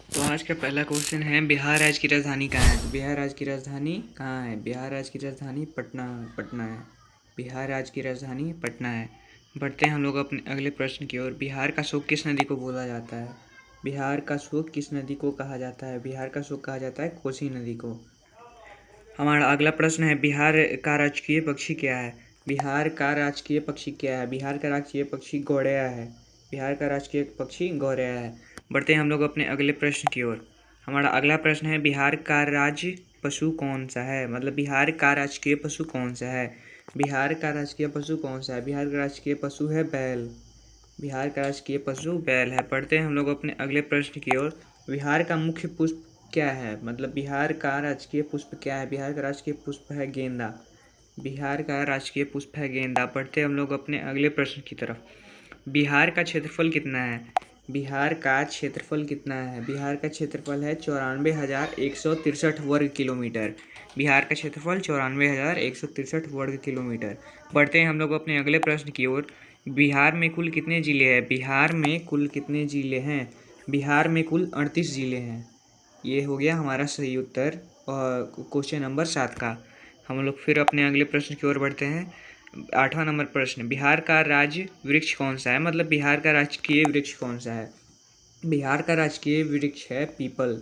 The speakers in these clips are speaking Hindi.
तो आज का पहला क्वेश्चन है, बिहार राज्य की राजधानी कहाँ है? तो बिहार राज्य की राजधानी कहाँ है? बिहार राज्य की राजधानी पटना पटना है। बिहार राज्य की राजधानी पटना है। बढ़ते हैं हम लोग अपने अगले प्रश्न की ओर। बिहार का शोक किस नदी को बोला जाता है? बिहार का शोक किस नदी को कहा जाता है? बिहार का शोक कहा जाता है कोसी नदी को। हमारा अगला प्रश्न है, बिहार का राजकीय पक्षी क्या है? बिहार का राजकीय पक्षी क्या है? बिहार का राजकीय पक्षी गौरैया है। बिहार का राजकीय पक्षी गौरैया है। बढ़ते हैं हम लोग अपने अगले प्रश्न की ओर। हमारा अगला प्रश्न है, बिहार का राज्य पशु कौन सा है? मतलब बिहार का राजकीय पशु कौन सा है? बिहार का राजकीय पशु कौन सा है? बिहार का राजकीय पशु है बैल। बिहार का राजकीय पशु बैल है। पढ़ते हैं हम लोग अपने अगले प्रश्न की ओर। बिहार का मुख्य पुष्प क्या है? मतलब बिहार का राजकीय पुष्प क्या है? बिहार का राजकीय पुष्प है गेंदा। बिहार का राजकीय पुष्प है गेंदा। पढ़ते हैं हम लोग अपने अगले प्रश्न की तरफ। बिहार का क्षेत्रफल कितना है? बिहार का क्षेत्रफल कितना है? बिहार का क्षेत्रफल है 94,163 वर्ग किलोमीटर। बिहार का क्षेत्रफल 94,163 वर्ग किलोमीटर। बढ़ते हैं हम लोग अपने अगले प्रश्न की ओर। बिहार में कुल कितने ज़िले हैं? बिहार में कुल कितने ज़िले हैं? बिहार में कुल 38 ज़िले हैं। ये हो गया हमारा सही उत्तर क्वेश्चन नंबर 7 का। हम लोग फिर अपने अगले प्रश्न की ओर बढ़ते हैं। 8वां नंबर प्रश्न, बिहार का राज्य वृक्ष कौन सा है? मतलब बिहार का राजकीय वृक्ष कौन सा है? बिहार का राजकीय वृक्ष है पीपल।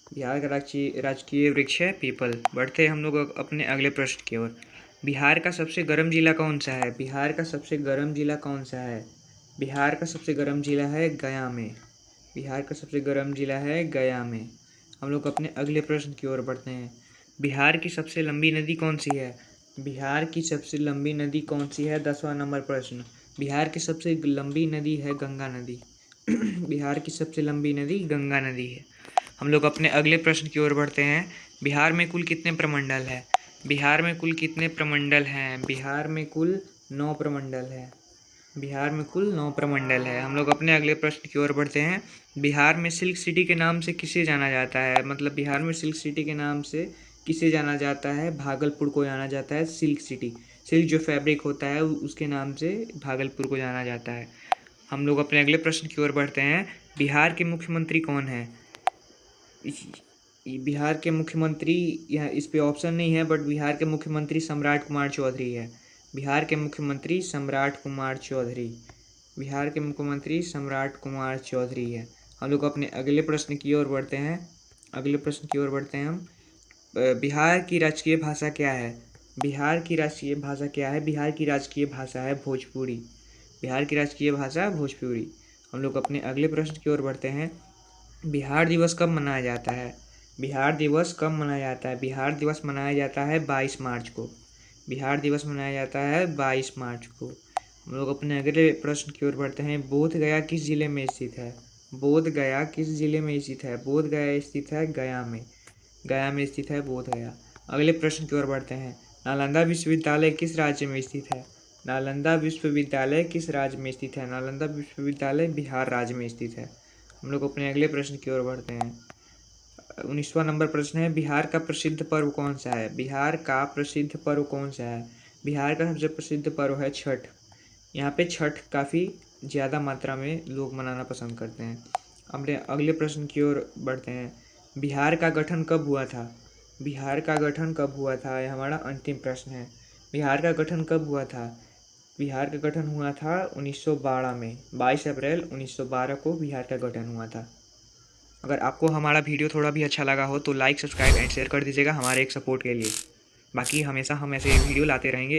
बिहार का राजकीय वृक्ष है पीपल। बढ़ते हैं हम लोग अपने अगले प्रश्न की ओर। बिहार का सबसे गर्म जिला कौन सा है? बिहार का सबसे गर्म जिला कौन सा है? बिहार का सबसे गर्म जिला है गया में। बिहार का सबसे गर्म जिला है गया में। हम लोग अपने अगले प्रश्न की ओर बढ़ते हैं। बिहार की सबसे लंबी नदी कौन सी है? बिहार की सबसे लंबी नदी कौन सी है? 10वां नंबर प्रश्न। बिहार की सबसे लंबी नदी है गंगा नदी। बिहार की सबसे लंबी नदी गंगा नदी है। हम लोग अपने अगले प्रश्न की ओर बढ़ते हैं। बिहार में कुल कितने प्रमंडल है? बिहार में कुल कितने प्रमंडल हैं? बिहार में कुल 9 प्रमंडल है। बिहार में कुल 9 प्रमंडल है। हम लोग अपने अगले प्रश्न की ओर बढ़ते हैं। बिहार में सिल्क सिटी के नाम से किसे जाना जाता है? मतलब बिहार में सिल्क सिटी के नाम से किसे जाना जाता है? भागलपुर को जाना जाता है सिल्क सिटी। सिल्क जो फैब्रिक होता है उसके नाम से भागलपुर को जाना जाता है। हम लोग अपने अगले प्रश्न की ओर बढ़ते हैं। बिहार के मुख्यमंत्री कौन है? बिहार के मुख्यमंत्री, यह इस पे ऑप्शन नहीं है, बट बिहार के मुख्यमंत्री सम्राट कुमार चौधरी है। बिहार के मुख्यमंत्री सम्राट कुमार चौधरी। बिहार के मुख्यमंत्री सम्राट कुमार चौधरी है। हम लोग अपने अगले प्रश्न की ओर बढ़ते हैं। अगले प्रश्न की ओर बढ़ते हैं हम। बिहार की राजकीय भाषा क्या है? बिहार की राजकीय भाषा क्या है? बिहार की राजकीय भाषा है भोजपुरी। बिहार की राजकीय भाषा भोजपुरी। हम लोग अपने अगले प्रश्न की ओर बढ़ते हैं। बिहार दिवस कब मनाया जाता है? बिहार दिवस कब मनाया जाता है? बिहार दिवस मनाया जाता है 22 मार्च को। बिहार दिवस मनाया जाता है 22 मार्च को। हम लोग अपने अगले प्रश्न की ओर बढ़ते हैं। बोध गया किस जिले में स्थित है? बोध गया किस जिले में स्थित है? बोध गया स्थित है गया में। गया में स्थित है बोध गया। अगले प्रश्न की ओर बढ़ते हैं। नालंदा विश्वविद्यालय किस राज्य में स्थित है? नालंदा विश्वविद्यालय किस राज्य में स्थित है? नालंदा विश्वविद्यालय बिहार राज्य में स्थित है। हम लोग अपने अगले प्रश्न की ओर बढ़ते हैं। 19वां नंबर प्रश्न है, बिहार का प्रसिद्ध पर्व कौन सा है? बिहार का प्रसिद्ध पर्व कौन सा है? बिहार का सबसे प्रसिद्ध पर्व है छठ। यहाँ पे छठ काफ़ी ज़्यादा मात्रा में लोग मनाना पसंद करते हैं। अपने अगले प्रश्न की ओर बढ़ते हैं। बिहार का गठन कब हुआ था? बिहार का गठन कब हुआ था? यह हमारा अंतिम प्रश्न है। बिहार का गठन कब हुआ था? बिहार का गठन हुआ था 1912 में। 22 अप्रैल 1912 को बिहार का गठन हुआ था। अगर आपको हमारा वीडियो थोड़ा भी अच्छा लगा हो तो लाइक, सब्सक्राइब एंड शेयर कर दीजिएगा हमारे एक सपोर्ट के लिए। बाकी हमेशा हम ऐसे वीडियो लाते रहेंगे।